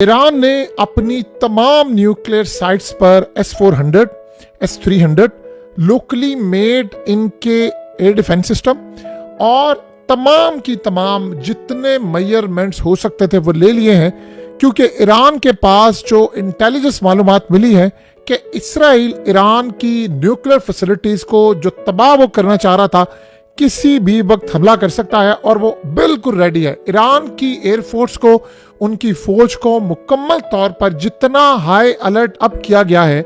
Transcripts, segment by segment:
Iran ने अपनी तमाम न्यूक्लियर साइट्स पर S-400, S-300 लोकली मेड इनके एयर डिफेंस सिस्टम और तमाम की तमाम जितने मेजरमेंट्स हो सकते थे वो ले लिए हैं, क्योंकि ईरान के पास जो इंटेलिजेंस मालूमात मिली है कि इसराइल ईरान की न्यूक्लियर फैसिलिटीज को जो तबाह वो करना चाह रहा था किसी भी वक्त हमला कर सकता है और वो बिल्कुल रेडी है। ईरान की एयरफोर्स को, उनकी फौज को मुकम्मल तौर पर जितना हाई अलर्ट अब किया गया है,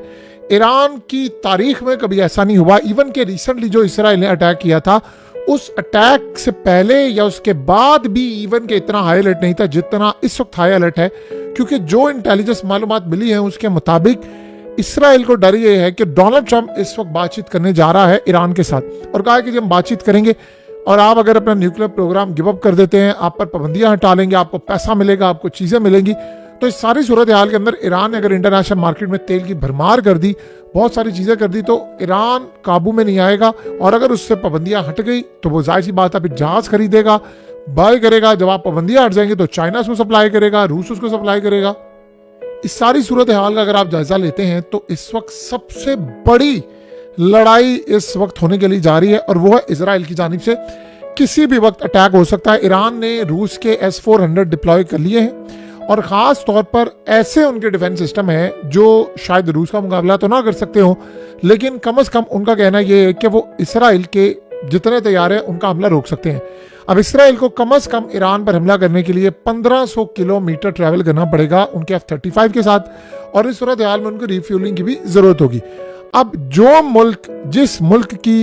ईरान की तारीख में कभी ऐसा नहीं हुआ। इवन के रिसेंटली जो इसराइल ने अटैक किया था, उस अटैक से पहले या उसके बाद भी इवन के इतना हाई अलर्ट नहीं था जितना इस वक्त हाई अलर्ट है, क्योंकि जो इंटेलिजेंस मालूमात मिली है उसके मुताबिक इसराइल को डर ये है कि डोनाल्ड ट्रंप इस वक्त बातचीत करने जा रहा है ईरान के साथ और कहा कि जब हम बातचीत करेंगे और आप अगर अपना न्यूक्लियर प्रोग्राम गिव अप कर देते हैं, आप पर पाबंदियां हटा लेंगे, आपको पैसा मिलेगा, आपको चीजें मिलेंगी। तो इस सारी सूरत हाल के अंदर ईरान ने अगर इंटरनेशनल मार्केट में तेल की भरमार कर दी, बहुत सारी चीजें कर दी, तो ईरान काबू में नहीं आएगा। और अगर उससे पाबंदियां हट गई तो वो जाहिर सी बात है फिर जहाज खरीदेगा, बाय करेगा। जब आप पाबंदियां हट जाएंगे तो चाइना उसको सप्लाई करेगा, रूस उसको सप्लाई करेगा। इस सारी सूरत हाल का अगर आप जायजा लेते हैं तो इस वक्त सबसे बड़ी लड़ाई इस वक्त होने के लिए जा रही है और वो है इजराइल की जानिब से। किसी भी वक्त अटैक हो सकता है। ईरान ने रूस के S-400 डिप्लॉय कर लिए हैं और ख़ास तौर पर ऐसे उनके डिफेंस सिस्टम हैं जो शायद रूस का मुकाबला तो ना कर सकते हो, लेकिन कम से कम उनका कहना यह है कि वो इसराइल के जितने तैयार हैं उनका हमला रोक सकते हैं। अब इसराइल को कम से कम ईरान पर हमला करने के लिए 1500 किलोमीटर ट्रैवल करना पड़ेगा उनके F-35 के साथ, और इस सूरत हाल में उनको रिफ्यूलिंग की भी जरूरत होगी। अब जो मुल्क, जिस मुल्क की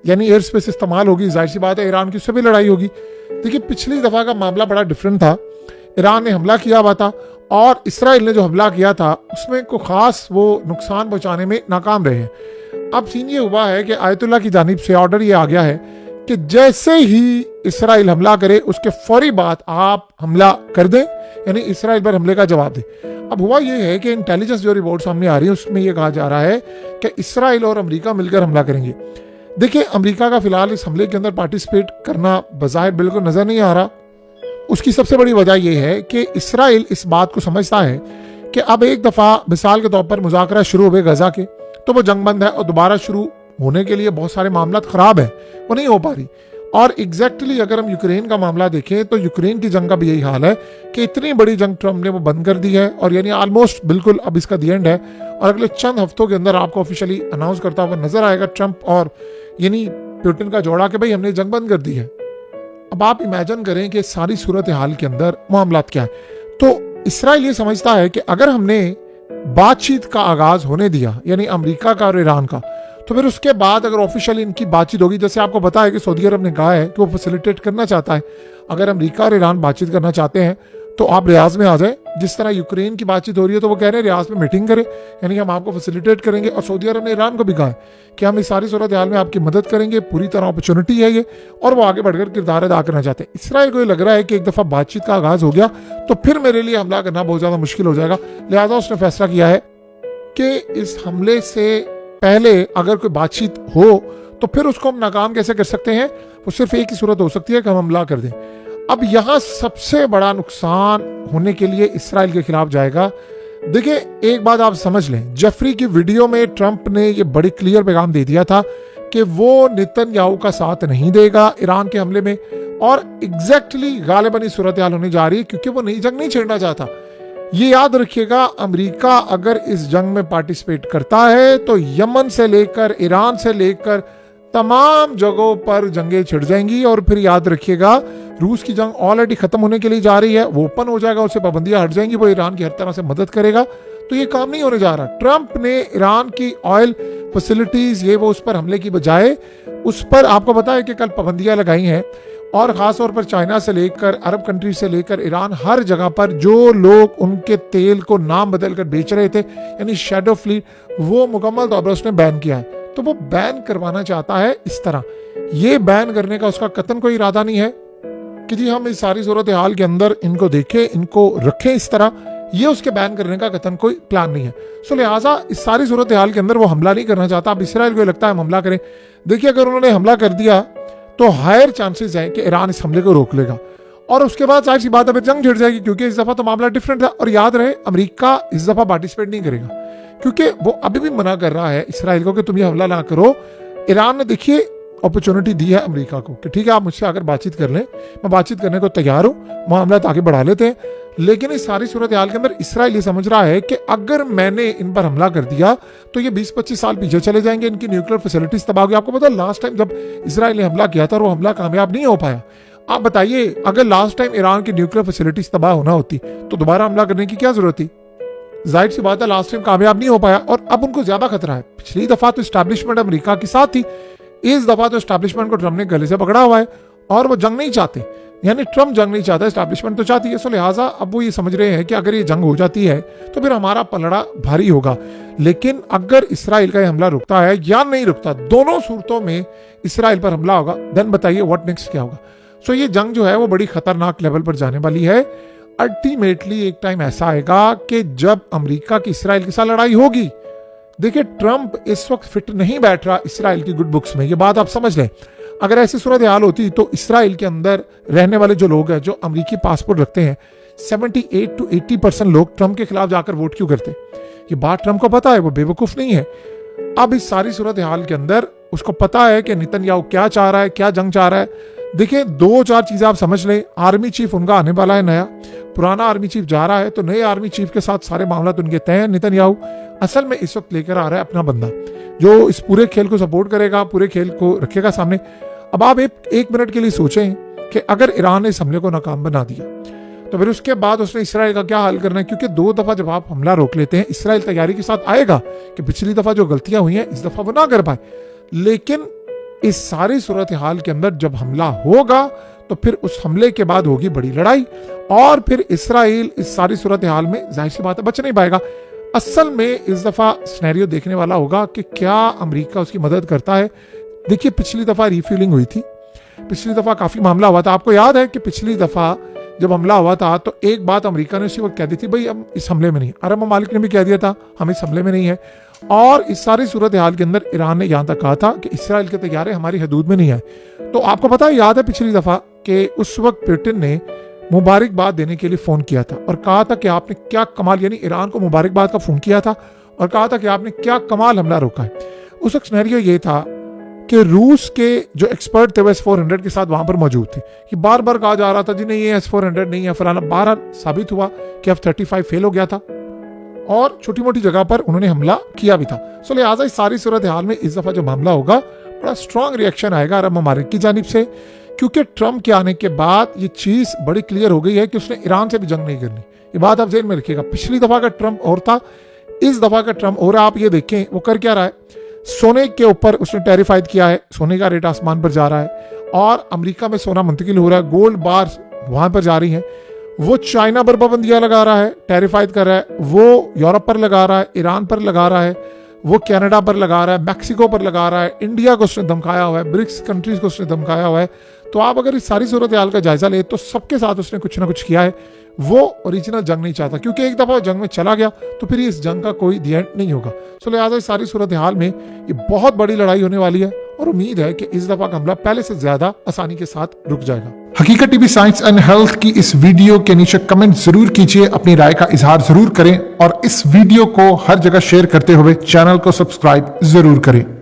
यानी एयर स्पेस इस्तेमाल होगी, जाहिर सी बात है ईरान की उससे भी लड़ाई होगी। देखिए पिछली दफा का मामला बड़ा डिफरेंट था। ईरान ने हमला किया हुआ था और इसराइल ने जो हमला किया था उसमें को खास वो नुकसान पहुंचाने में नाकाम रहे हैं। अब सीन ये हुआ है कि आयतुल्लाह की जानिब से ऑर्डर ये आ गया है कि जैसे ही इसराइल हमला करे उसके फौरी बाद आप हमला कर दें, यानी इसराइल पर हमले का जवाब दें। अब हुआ ये है कि इंटेलिजेंस जो रिपोर्ट सामने आ रही है उसमें यह कहा जा रहा है कि इसराइल और अमेरिका मिलकर हमला करेंगे। देखिए अमेरिका का फिलहाल इस हमले के अंदर पार्टिसिपेट करना बज़ाहिर बिल्कुल नजर नहीं आ रहा। उसकी सबसे बड़ी वजह यह है कि इसराइल इस बात को समझता है कि अब एक दफा मिसाल के तौर पर मुज़ाकरा शुरू हो गए गजा के, तो वो जंग बंद है और दोबारा शुरू होने के लिए बहुत सारे मामला खराब है, वो नहीं हो पा रही। और एग्जैक्टली अगर हम यूक्रेन का मामला देखें तो यूक्रेन की जंग का भी यही हाल है कि इतनी बड़ी जंग ट्रंप ने वो बंद कर दी है और यानी ऑलमोस्ट बिल्कुल अब इसका दी एंड है और अगले चंद हफ्तों के अंदर आपको ऑफिशियली अनाउंस करता हुआ नजर आएगा ट्रंप और यानी पुतिन का जोड़ा कि भाई हमने जंग बंद कर दी है। अब आप इमेजिन करें कि सारी सूरत हाल के अंदर मामला क्या है। तो इसराइल ये समझता है कि अगर हमने बातचीत का आगाज होने दिया, यानी अमेरिका का और ईरान का, तो फिर उसके बाद अगर ऑफिशियली इनकी बातचीत होगी, जैसे आपको पता है कि सऊदी अरब ने कहा है कि वो फैसिलिटेट करना चाहता है, अगर अमेरिका और ईरान बातचीत करना चाहते हैं तो आप रियाज में आ जाए। जिस तरह यूक्रेन की बातचीत हो रही है तो वो कह रहे हैं रियाज में मीटिंग करें, यानी हम आपको फैसिलिटेट करेंगे। और सऊदी अरब ने ईरान को भी कहा है कि हम इस सारी सूरत हाल में आपकी मदद करेंगे, पूरी तरह अपॉर्चुनिटी है ये, और वो आगे बढ़कर किरदार अदा करना चाहते हैं। इसराइल को ये लग रहा है कि एक दफा बातचीत का आगाज हो गया तो फिर मेरे लिए हमला करना बहुत ज्यादा मुश्किल हो जाएगा, लिहाजा उसने फैसला किया है कि इस हमले से पहले अगर कोई बातचीत हो तो फिर उसको हम नाकाम कैसे कर सकते हैं। वो सिर्फ एक ही सूरत हो सकती है कि हम हमला कर दें। अब यहां सबसे बड़ा नुकसान होने के लिए इसराइल के खिलाफ जाएगा। देखिए एक बात आप समझ लें, जेफरी की वीडियो में ट्रंप ने ये बड़ी क्लियर पैगाम दे दिया था कि वो नेतन्याहू का साथ नहीं देगा ईरान के हमले में, और एग्जैक्टली गालिबन ये सूरत हाल होने जा रही है क्योंकि वो नई जंग नहीं छेड़ना चाहता। ये याद रखिएगा, अमेरिका अगर इस जंग में पार्टिसिपेट करता है तो यमन से लेकर ईरान से लेकर तमाम जगहों पर जंगें छिड़ जाएंगी। और फिर याद रखिएगा रूस की जंग ऑलरेडी खत्म होने के लिए जा रही है, वो ओपन हो जाएगा, उससे पाबंदियां हट जाएंगी, वो ईरान की हर तरह से मदद करेगा। तो ये काम नहीं होने जा रहा। ट्रंप ने ईरान की ऑयल फैसिलिटीज ये वो उस पर हमले की बजाय उस पर आपको पता है कि कल पाबंदियां लगाई हैं, और खासतौर पर चाइना से लेकर अरब कंट्री से लेकर ईरान, हर जगह पर जो लोग उनके तेल को नाम बदल कर बेच रहे थे, यानी शैडो फ्लीट, वो मुकम्मल तौर पर उसने बैन किया है। तो वो बैन करवाना चाहता है इस तरह। ये बैन करने का उसका कतन कोई इरादा नहीं है कि जी हम इस सारी सूरत हाल के अंदर इनको देखें, इनको रखें इस तरह, ये उसके बैन करने का कतन कोई प्लान नहीं है। सो लिहाजा इस सारी सूरत हाल के अंदर वो हमला नहीं करना चाहता। अब इसराइल को लगता है हम हमला करें। देखिए अगर उन्होंने हमला कर दिया तो हायर चांसेस है कि ईरान इस हमले को रोक लेगा, और उसके बाद जाहिर सी बात है फिर जंग छिड़ जाएगी, क्योंकि इस दफा तो मामला डिफरेंट था। और याद रहे अमेरिका इस दफा पार्टिसिपेट नहीं करेगा, क्योंकि वो अभी भी मना कर रहा है इसराइल को कि तुम ये हमला ना करो। ईरान ने देखिए अपॉर्चुनिटी दी है अमेरिका को कि ठीक है आप मुझसे आकर बातचीत कर लें, मैं बातचीत करने को तैयार हूँ, मामला आगे बढ़ा लेते हैं। लेकिन इस सारी सूरत हाल के अंदर इसराइल ये समझ रहा है कि अगर मैंने इन पर हमला कर दिया तो ये 20-25 साल पीछे चले जाएंगे, इनकी न्यूक्लियर फैसिलिटीज तबाह होगी। आपको पता है लास्ट टाइम जब इसराइल ने हमला किया था और वो हमला कामयाब नहीं हो पाया। आप बताइए अगर लास्ट टाइम ईरान की न्यूक्लियर फैसिलिटीज तबाह होना होती तो दोबारा हमला करने की क्या जरूरत थी? जाहिर सी बात है लास्ट टाइम कामयाब नहीं हो पाया और अब उनको ज्यादा खतरा है। पिछली दफा तो एस्टैब्लिशमेंट अमेरिका के साथ थी, इस दफा तो एस्टैब्लिशमेंट को ट्रम्प ने गले से पकड़ा हुआ है और वो जंग नहीं चाहते, यानी ट्रम्प जंग नहीं चाहता, एस्टैब्लिशमेंट तो चाहती है। सो लिहाजा अब वो ये समझ रहे हैं कि अगर ये जंग हो जाती है तो फिर हमारा पलड़ा भारी होगा। लेकिन अगर इसराइल का ये हमला रुकता है या नहीं रुकता, दोनों सूरतों में इसराइल पर हमला होगा, देन बताइए व्हाट नेक्स्ट क्या होगा। सो ये जंग जो है वो बड़ी खतरनाक लेवल पर जाने वाली है। अल्टीमेटली एक टाइम ऐसा आएगा कि जब अमेरिका की इसराइल के साथ लड़ाई होगी। देखिए ट्रम्प इस वक्त फिट नहीं बैठ रहा इसराइल की गुड बुक्स में, ये बात आप समझ लें। अगर ऐसी सूरत हाल होती तो इसराइल के अंदर रहने वाले जो लोग हैं जो अमेरिकी पासपोर्ट रखते हैं 78 to 80% लोग ट्रम्प के खिलाफ जाकर वोट क्यों करते? ये बात ट्रम्प को पता है, वो बेवकूफ नहीं है। अब इस सारी सूरत हाल के अंदर उसको पता है कि नेतन्याहू क्या चाह रहा है, क्या जंग चाह रहा है। देखिए 2-4 चीजें आप समझ लें। आर्मी चीफ उनका आने वाला है नया, पुराना आर्मी चीफ जा रहा है तो नए आर्मी चीफ के साथ सारे मामला तो उनके तय हैं। नेतन्याहू असल में इस वक्त लेकर आ रहा है अपना बंदा जो इस पूरे खेल को सपोर्ट करेगा, पूरे खेल को रखेगा सामने। अब आप एक मिनट के लिए सोचें कि अगर ईरान ने इस हमले को नाकाम बना दिया तो फिर उसके बाद उसने इसराइल का क्या हाल करना है? क्योंकि 2 दफा जब आप हमला रोक लेते हैं इसराइल तैयारी के साथ आएगा कि पिछली दफा जो गलतियां हुई हैं इस दफा वो ना कर पाए। लेकिन इस सारी सूरत हाल के अंदर जब हमला होगा तो फिर उस हमले के बाद होगी बड़ी लड़ाई और फिर इसराइल इस सारी सूरत हाल में जाहिर सी बात है बच नहीं पाएगा। असल में इस दफा सिनेरियो देखने वाला होगा कि क्या अमेरिका उसकी मदद करता है। देखिए पिछली दफा रिफ्यूलिंग हुई थी, पिछली दफा काफी मामला हुआ था। आपको याद है कि पिछली दफा जब हमला हुआ था तो एक बात अमेरिका ने उसी वक्त कह दी थी, भाई हम इस हमले में नहीं। अरब ममालिक ने भी कह दिया था हम इस हमले में नहीं है। और इस सारी सूरत हाल के अंदर ईरान ने यहां तक कहा था कि इसराइल के तैयारे हमारी हदूद में नहीं है। तो आपको पता है, याद है पिछली दफा कि उस वक्त पुतिन ने मुबारकबाद देने के लिए फोन किया था और कहा था कि आपने क्या कमाल, यानी ईरान को मुबारकबाद का फोन किया था और कहा था कि आपने क्या कमाल हमला रोका है। उस वक्त सिनेरियो ये था कि रूस के जो एक्सपर्ट थे वो S-400 के साथ वहां पर मौजूद थे। ये बार बार कहा जा रहा था जी नहीं ये S-400 नहीं है फलाना। बहरहाल साबित हुआ कि F-35 फेल हो गया था और छोटी मोटी जगह पर उन्होंने हमला किया भी था। सो लिहाजा इस सारी सूरत हाल में इस दफा जो मामला होगा बड़ा स्ट्रांग रिएक्शन आएगा अरब ममालिक की जानिब से, क्योंकि ट्रम्प के आने के बाद ये चीज बड़ी क्लियर हो गई है कि उसने ईरान से भी जंग नहीं करनी। ये बात आप जेहन में रखिएगा। पिछली दफा का ट्रम्प और था, इस दफा का ट्रम्प और। आप ये देखें वो कर क्या रहा है, सोने के ऊपर उसने टैरिफाइड किया है, सोने का रेट आसमान पर जा रहा है और अमेरिका में सोना मुंतकिल हो रहा है, गोल्ड बार वहां पर जा रही हैं। वो चाइना पर पाबंदियां लगा रहा है, टैरिफाइड कर रहा है, वो यूरोप पर लगा रहा है, ईरान पर लगा रहा है, वो कनाडा पर लगा रहा है, मैक्सिको पर लगा रहा है, इंडिया को उसने धमकाया हुआ है, ब्रिक्स कंट्रीज को उसने धमकाया हुआ है। तो आप अगर इस सारी सूरत हाल का जायजा ले तो सबके साथ उसने कुछ ना कुछ किया है। वो ओरिजिनल जंग नहीं चाहता, क्योंकि एक दफा जंग में चला गया तो फिर इस जंग का कोई दी एंड नहीं होगा। सो लिहाजा इस सारी सूरत हाल में ये बहुत बड़ी लड़ाई होने वाली है और उम्मीद है कि इस दफा का हमला पहले से ज्यादा आसानी के साथ रुक जाएगा। हकीकत टीवी साइंस एंड हेल्थ की इस वीडियो के नीचे कमेंट जरूर कीजिए, अपनी राय का इजहार जरूर करें और इस वीडियो को हर जगह शेयर करते हुए चैनल को सब्सक्राइब जरूर करें।